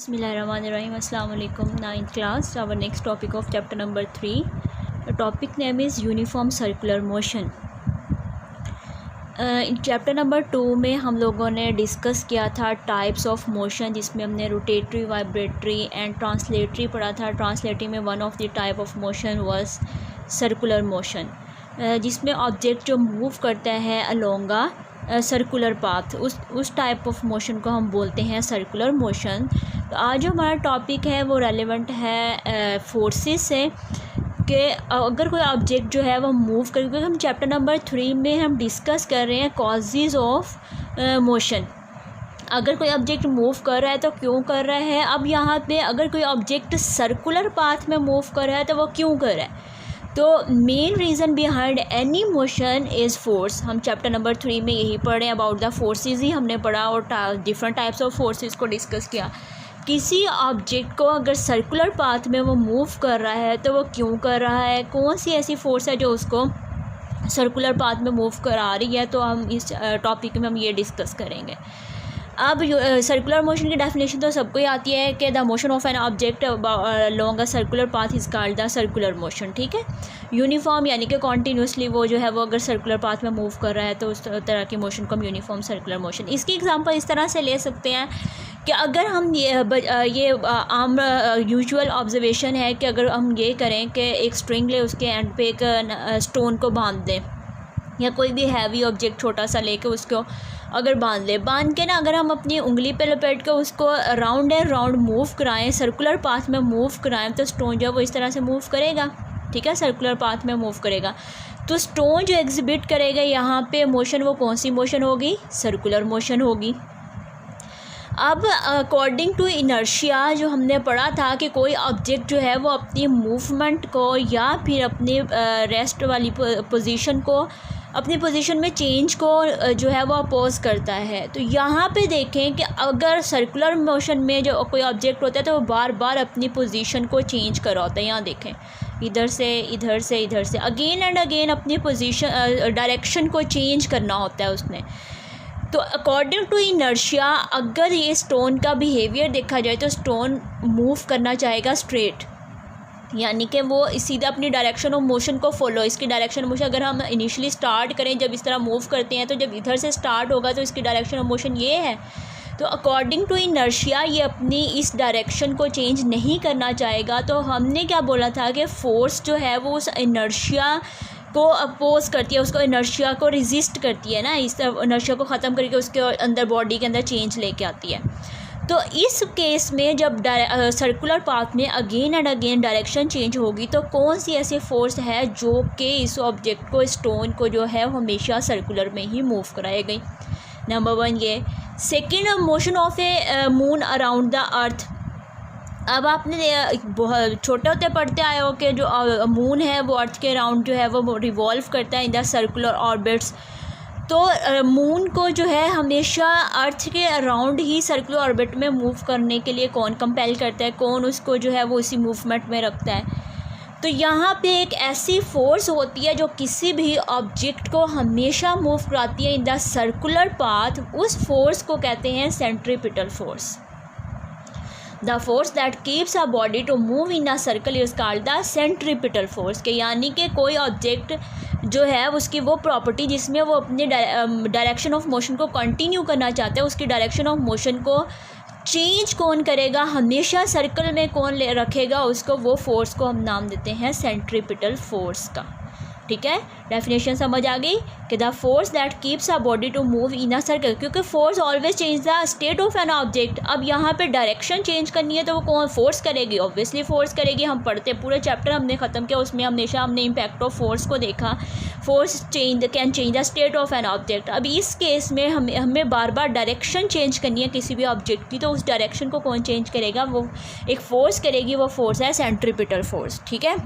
Bismillahirrahmanirrahim. Assalamu alaikum. 9th class. Our next topic of chapter number 3. The topic name is uniform circular motion. In chapter number 2 में हम लोगों ने discuss किया था types of motion, जिसमें हमने rotatory, vibratory and translatory पढ़ा था. ट्रांसलेटरी में one of the type of motion was circular motion, जिसमें ऑब्जेक्ट जो मूव करता है अलोंग सर्कुलर पाथ, उस टाइप ऑफ मोशन को हम बोलते हैं सर्कुलर मोशन. तो आज जो हमारा टॉपिक है वो रेलेवेंट है फोर्सेस से, कि अगर कोई ऑब्जेक्ट जो है वो मूव कर, क्योंकि हम चैप्टर नंबर 3 में हम डिस्कस कर रहे हैं कॉजेज़ ऑफ मोशन. अगर कोई ऑब्जेक्ट मूव कर रहा है तो क्यों कर रहा है. अब यहाँ पे अगर कोई ऑब्जेक्ट सर्कुलर पाथ में मूव कर रहा है तो वो क्यों कर रहा है. तो main reason behind any motion is force. हम चैप्टर नंबर 3 में यही पढ़े, अबाउट द फोर्सेस ही हमने पढ़ा और डिफरेंट टाइप्स ऑफ फोर्सेस को डिस्कस किया. किसी ऑब्जेक्ट को अगर सर्कुलर पाथ में वो मूव कर रहा है तो वो क्यों कर रहा है, कौन सी ऐसी फोर्स है जो उसको सर्कुलर पाथ में मूव करा रही है. तो हम इस टॉपिक में हम ये डिस्कस करेंगे. अब सर्कुलर मोशन की डेफिनेशन तो सबको ही आती है कि the motion of an object long a circular path is called the circular motion. ठीक है. यूनिफॉर्म यानी कि कॉन्टीन्यूसली वो जो है वो अगर सर्कुलर पाथ में मूव कर रहा है तो उस तरह की मोशन को हम यूनिफॉर्म सर्कुलर मोशन. इसकी एग्जांपल इस तरह से ले सकते हैं कि अगर हम ये आम यूजुअल ऑब्जर्वेशन है कि अगर हम ये करें कि एक स्ट्रिंग ले, उसके एंड पे एक स्टोन को बांध दें, या कोई भी हैवी ऑब्जेक्ट छोटा सा लेके उसको अगर बांध के ना अगर हम अपनी उंगली पे लपेट के उसको राउंड एंड राउंड मूव कराएं, सर्कुलर पाथ में मूव कराएं, तो स्टोन जो है वो इस तरह से मूव करेगा. ठीक है, सर्कुलर पाथ में मूव करेगा. तो स्टोन जो एग्जिबिट करेगा यहाँ पे मोशन, वो कौन सी मोशन होगी, सर्कुलर मोशन होगी. अब अकॉर्डिंग टू इनर्शिया जो हमने पढ़ा था कि कोई ऑब्जेक्ट जो है वो अपनी मूवमेंट को या फिर अपनी रेस्ट वाली पोजीशन को, अपनी पोजीशन में चेंज को जो है वो अपोज करता है. तो यहाँ पे देखें कि अगर सर्कुलर मोशन में जो कोई ऑब्जेक्ट होता है तो वो बार बार अपनी पोजीशन को चेंज कर रहा होता है. यहाँ देखें, इधर से इधर से इधर से अगेन एंड अगेन अपनी पोजीशन डायरेक्शन को चेंज करना होता है उसने. तो अकॉर्डिंग टू इनर्शिया अगर ये स्टोन का बिहेवियर देखा जाए तो स्टोन मूव करना चाहेगा स्ट्रेट, यानी कि वो सीधा अपनी डायरेक्शन ऑफ मोशन को फॉलो. इसकी डायरेक्शन ऑफ मोशन अगर हम इनिशियली स्टार्ट करें, जब इस तरह मूव करते हैं तो जब इधर से स्टार्ट होगा तो इसकी डायरेक्शन ऑफ मोशन ये है. तो अकॉर्डिंग टू इनर्शिया ये अपनी इस डायरेक्शन को चेंज नहीं करना चाहेगा. तो हमने क्या बोला था कि फोर्स जो है वो उस इनर्शिया को अपोज करती है, उसको इनर्शिया को रेजिस्ट करती है ना, इस इनर्शिया को ख़त्म करके उसके अंदर बॉडी के अंदर चेंज लेके आती है. तो इस केस में जब सर्कुलर पाथ में again and again direction change होगी तो कौन सी ऐसी फोर्स है जो कि इस ऑब्जेक्ट को, स्टोन को जो है हमेशा सर्कुलर में ही मूव कराएगी. नंबर 1 ये. Second, motion of A moon around the अर्थ. अब आपने बहुत छोटे होते पढ़ते आए हो कि जो मून है वो अर्थ के अराउंड जो है वो रिवॉल्व करता है इन द सर्कुलर ऑर्बिट्स. तो मून को जो है हमेशा अर्थ के अराउंड ही सर्कुलर ऑर्बिट में मूव करने के लिए कौन कंपेल करता है, कौन उसको जो है वो इसी मूवमेंट में रखता है. तो यहाँ पे एक ऐसी फोर्स होती है जो किसी भी ऑब्जेक्ट को हमेशा मूव कराती है इन द सर्कुलर पाथ. उस फोर्स को कहते हैं centripetal force. The force that keeps a body to move in a circle is called the centripetal force. के यानी कि कोई ऑब्जेक्ट जो है उसकी वो प्रॉपर्टी जिसमें वो अपने डायरेक्शन ऑफ मोशन को कंटिन्यू करना चाहता है, उसकी डायरेक्शन ऑफ मोशन को चेंज कौन करेगा, हमेशा सर्कल में कौन ले रखेगा उसको, वो फोर्स को हम नाम देते हैं सेंट्रीपिटल फोर्स का. ठीक है, डेफिनेशन समझ आ गई कि the force that keeps a body to move in a circle, क्योंकि force always change the state of an object. अब यहाँ पे डायरेक्शन चेंज करनी है तो वो कौन फोर्स करेगी, ऑब्वियसली फोर्स करेगी. हम पढ़ते पूरे चैप्टर हमने ख़त्म किया, उसमें हमेशा हमने इम्पैक्ट ऑफ फोर्स को देखा. Force can change the state of an object. अब इस केस में हमें बार बार डायरेक्शन चेंज करनी है किसी भी ऑब्जेक्ट की, तो उस डायरेक्शन को कौन चेंज करेगा, वो एक फोर्स करेगी. वो फोर्स है सेंट्रीपिटल फोर्स. ठीक है.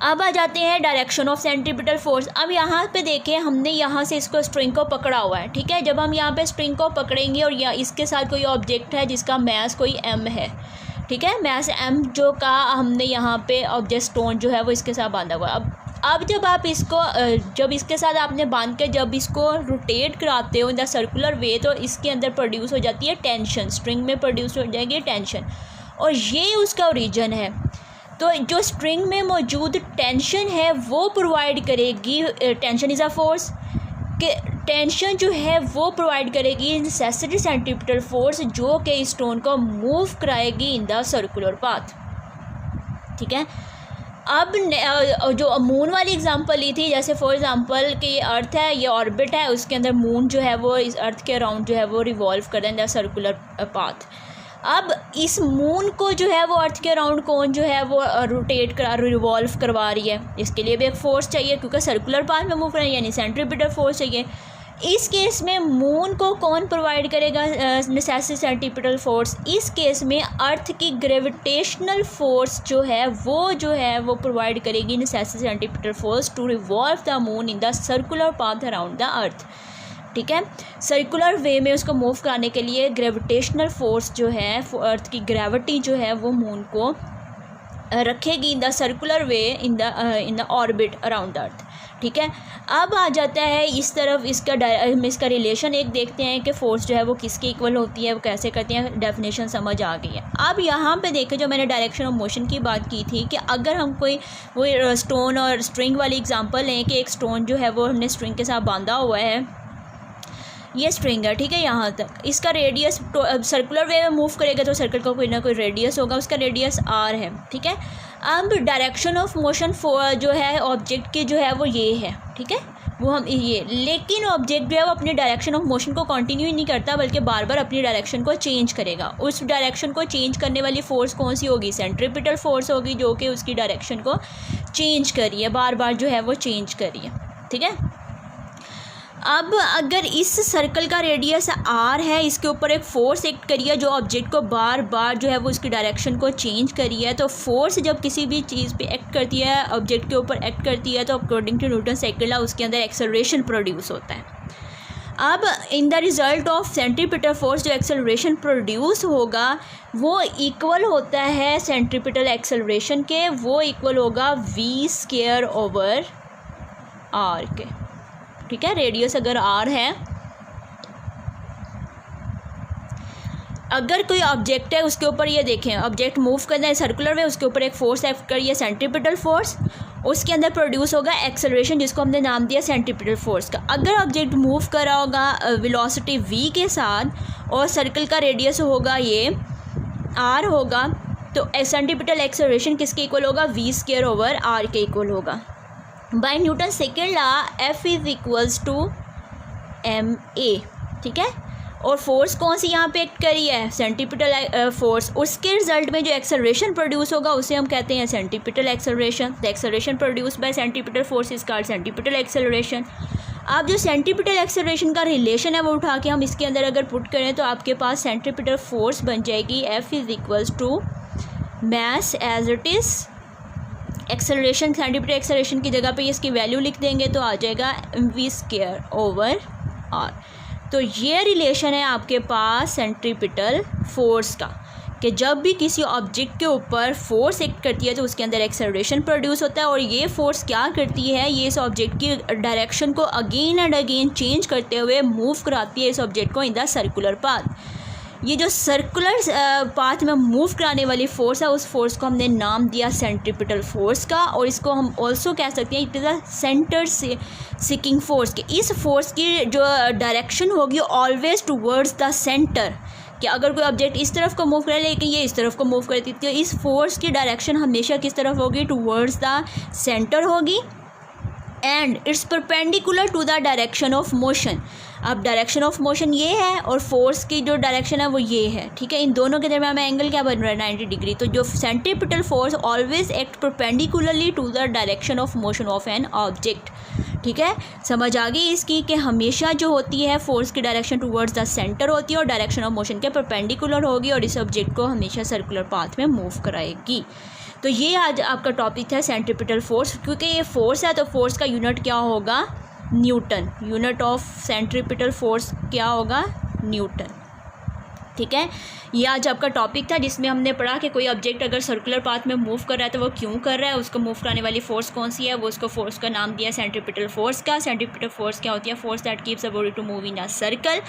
अब आ जाते हैं डायरेक्शन ऑफ सेंट्रीपिटल फोर्स. अब यहाँ पे देखें, हमने यहाँ से इसको स्ट्रिंग को पकड़ा हुआ है. ठीक है. जब हम यहाँ पे स्ट्रिंग को पकड़ेंगे और या इसके साथ कोई ऑब्जेक्ट है जिसका मास कोई m है. ठीक है, मास m जो का हमने यहाँ पे ऑब्जेक्ट स्टोन जो है वो इसके साथ बांधा हुआ है. अब अब जब आप इसको जब इसके साथ आपने बांध के जब इसको रोटेट कराते हो इन द सर्कुलर वे, तो इसके अंदर प्रोड्यूस हो जाती है टेंशन, स्ट्रिंग में प्रोड्यूस हो जाएगी टेंशन, और ये उसका ओरिजिन है। तो जो स्ट्रिंग में मौजूद टेंशन है वो प्रोवाइड करेगी, टेंशन इज़ अ फोर्स, कि टेंशन जो है वो प्रोवाइड करेगी नेसेसरी सेंट्रीपिटल फोर्स जो कि स्टोन को मूव कराएगी इन द सर्कुलर पाथ। ठीक है। अब जो मून वाली एग्जांपल ली थी, जैसे फॉर एग्जांपल कि ये अर्थ है, ये ऑर्बिट है, उसके अंदर मून जो है वो इस अर्थ के अराउंड जो है वो रिवॉल्व कर रहा है सर्कुलर पाथ। अब इस मून को जो है वो अर्थ के अराउंड कौन जो है वो रोटेट करा रिवॉल्व करवा रही है, इसके लिए भी एक फोर्स चाहिए क्योंकि सर्कुलर पाथ में मूव कर रही है, यानी सेंट्रीपिटल फोर्स चाहिए। इस केस में मून को कौन प्रोवाइड करेगा नेसेसरी सेंट्रीपिटल फोर्स? इस केस में अर्थ की ग्रेविटेशनल फोर्स जो है वो प्रोवाइड करेगी necessary centripetal force to revolve the moon in the circular path around the earth. ठीक है। सर्कुलर वे में उसको मूव कराने के लिए ग्रेविटेशनल फोर्स जो है, अर्थ की ग्रेविटी जो है वो मून को रखेगी इन the circular way in the orbit around the earth. ठीक है। अब आ जाता है इस तरफ इसका रिलेशन एक देखते हैं कि फोर्स जो है वो किसके इक्वल होती है, वो कैसे करते हैं, डेफिनेशन समझ आ गई है। अब यहाँ पे देखें, जो मैंने डायरेक्शन ऑफ मोशन की बात की थी कि अगर हम कोई वो स्टोन और स्ट्रिंग वाली एग्जांपल लें कि एक स्टोन जो है वो हमने स्ट्रिंग के साथ बांधा हुआ है, ये स्ट्रिंग है, ठीक है, यहाँ तक इसका रेडियस सर्कुलर वे में मूव करेगा तो सर्कल का कोई ना कोई रेडियस होगा, उसका रेडियस r है। ठीक है। अब डायरेक्शन ऑफ मोशन जो है ऑब्जेक्ट की जो है वो ये है, ठीक है, वो हम ये, लेकिन ऑब्जेक्ट जो है वो अपनी डायरेक्शन ऑफ मोशन को कंटिन्यू ही नहीं करता बल्कि बार बार अपनी डायरेक्शन को चेंज करेगा। उस डायरेक्शन को चेंज करने वाली फोर्स कौन सी होगी? सेंट्रीपिटल फोर्स होगी, जो कि उसकी डायरेक्शन को चेंज करी है, बार बार जो है वो चेंज करी है। ठीक है। अब अगर इस सर्कल का रेडियस r है, इसके ऊपर एक फोर्स एक्ट करी है जो ऑब्जेक्ट को बार बार जो है वो उसकी डायरेक्शन को चेंज करी है, तो फोर्स जब किसी भी चीज़ पे एक्ट करती है, ऑब्जेक्ट के ऊपर एक्ट करती है, तो according to Newton second law उसके अंदर एक्सेलरेशन प्रोड्यूस होता है। अब in the result of centripetal force जो एक्सेलरेशन प्रोड्यूस होगा वो इक्वल होता है सेंट्रीपिटल एक्सेलरेशन के, वो इक्वल होगा v² ओवर r के। ठीक है। रेडियस अगर r है, अगर कोई ऑब्जेक्ट है उसके ऊपर, ये देखें ऑब्जेक्ट मूव करना है सर्कुलर वे, उसके ऊपर एक फोर्स एक्ट करी है सेंट्रीपिटल फोर्स, उसके अंदर प्रोड्यूस होगा एक्सेलरेशन जिसको हमने नाम दिया सेंट्रीपिटल फोर्स का। अगर ऑब्जेक्ट मूव कर रहा होगा वेलोसिटी v के साथ और सर्कल का रेडियस होगा ये r होगा, तो सेंट्रीपिटल एक्सेलरेशन किसके इक्वल होगा? v² ओवर r के इक्वल होगा। By Newton second law F is equals to ma। ठीक है। और फोर्स कौन सी यहाँ पे एक्ट करी है? Centripetal force. उसके रिजल्ट में जो एक्सेलरेशन प्रोड्यूस होगा उसे हम कहते हैं centripetal acceleration. The acceleration produce by centripetal force is called centripetal acceleration. अब जो सेंट्रीपिटल एक्सेलरेशन का रिलेशन है वो उठा के हम इसके अंदर अगर पुट करें तो आपके पास सेंट्रीपिटल फोर्स बन जाएगी F is equals to mass as it is acceleration. Centripetal acceleration की जगह पे इसकी वैल्यू लिख देंगे तो आ जाएगा v² ओवर r। तो ये रिलेशन है आपके पास सेंट्रीपिटल फोर्स का, कि जब भी किसी ऑब्जेक्ट के ऊपर फोर्स एक्ट करती है तो उसके अंदर एक्सेलरेशन प्रोड्यूस होता है, और ये फोर्स क्या करती है? ये इस ऑब्जेक्ट की डायरेक्शन को अगेन एंड अगेन चेंज करते हुए मूव कराती है इस ऑब्जेक्ट को इन द सर्कुलर पाथ। ये जो सर्कुलर पाथ में मूव कराने वाली फोर्स है उस फोर्स को हमने नाम दिया सेंट्रीपिटल फोर्स का, और इसको हम ऑल्सो कह सकते हैं it is a centre seeking force. कि इस फोर्स की जो डायरेक्शन होगी ऑलवेज टूवर्ड्स द सेंटर, कि अगर कोई ऑब्जेक्ट इस तरफ को मूव करे लेकिन ये इस तरफ को मूव करती है तो इस फोर्स की डायरेक्शन हमेशा किस तरफ होगी? टूवर्ड्स द सेंटर होगी, and it's perpendicular to the direction of motion. अब डायरेक्शन ऑफ मोशन ये है और फोर्स की जो डायरेक्शन है वो ये है। ठीक है। इन दोनों के दरम्यान में एंगल क्या बन रहा है? 90 डिग्री। तो जो centripetal force always act perpendicularly to the direction of motion of an object. ठीक है। समझ आ गई इसकी कि हमेशा जो होती है फोर्स की डायरेक्शन टूवर्ड्स द सेंटर होती है और डायरेक्शन ऑफ मोशन के परपेंडिकुलर होगी, और इस ऑब्जेक्ट को हमेशा सर्कुलर पाथ में मूव कराएगी। तो ये आज आपका टॉपिक है सेंट्रीपिटल फोर्स। क्योंकि ये फोर्स है तो फोर्स का यूनिट क्या होगा? Newton. Unit of centripetal force क्या होगा? न्यूटन। ठीक है। ये आज आपका टॉपिक था जिसमें हमने पढ़ा कि कोई ऑब्जेक्ट अगर सर्कुलर पाथ में मूव कर रहा है तो वो क्यों कर रहा है, उसको मूव कराने वाली फोर्स कौन सी है, वो उसको फोर्स का नाम दिया सेंट्रीपिटल फोर्स का। सेंट्रीपिटल फोर्स क्या होती है? Force that keeps a body to move in a circle.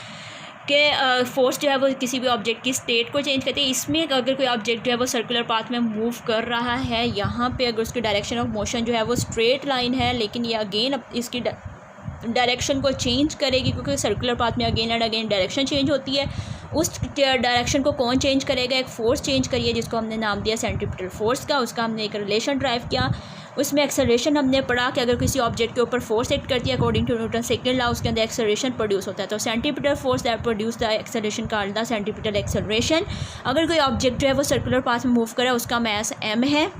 के फोर्स जो है वो किसी भी ऑब्जेक्ट की स्टेट को चेंज करती है। इसमें अगर कोई ऑब्जेक्ट जो है वो सर्कुलर पाथ में मूव कर रहा है, यहाँ पे अगर उसकी डायरेक्शन ऑफ मोशन जो है वो स्ट्रेट लाइन है, लेकिन ये अगेन इसकी डायरेक्शन को चेंज करेगी, क्योंकि सर्कुलर पाथ में again and again direction change होती है। उस डायरेक्शन को कौन चेंज करेगा? एक फोर्स चेंज करिए जिसको हमने नाम दिया सेंट्रीपिटल फोर्स का। उसका हमने एक रिलेशन ड्राइव किया। उसमें एक्सेलरेशन हमने पढ़ा कि अगर किसी ऑब्जेक्ट के ऊपर फोर्स एक्ट करती है according to Newton second law, उसके अंदर एक्सेलरेशन प्रोड्यूस होता है। तो centripetal force that produce the acceleration called the centripetal acceleration. अगर कोई ऑब्जेक्ट जो है वो सर्कुलर पाथ में मूव करे, उसका मास m है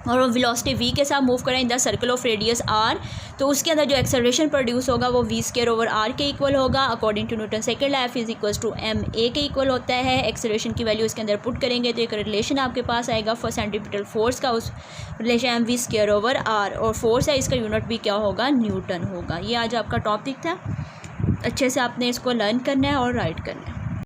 और वो वेलोसिटी v के साथ मूव करें in the circle of radius r, तो उसके अंदर जो एक्सेलरेशन प्रोड्यूस होगा वो v²/r के इक्वल होगा। According to Newton second law F = ma के इक्वल होता है। एक्सेलरेशन की वैल्यू इसके अंदर पुट करेंगे तो एक रिलेशन आपके पास आएगा फॉर सेंट्रीपिटल फोर्स का, उस रिलेशन mv²/r, और फोर्स है इसका यूनिट भी क्या होगा? न्यूटन होगा। ये आज आपका टॉपिक था। अच्छे से आपने इसको लर्न करना है और राइट करना है।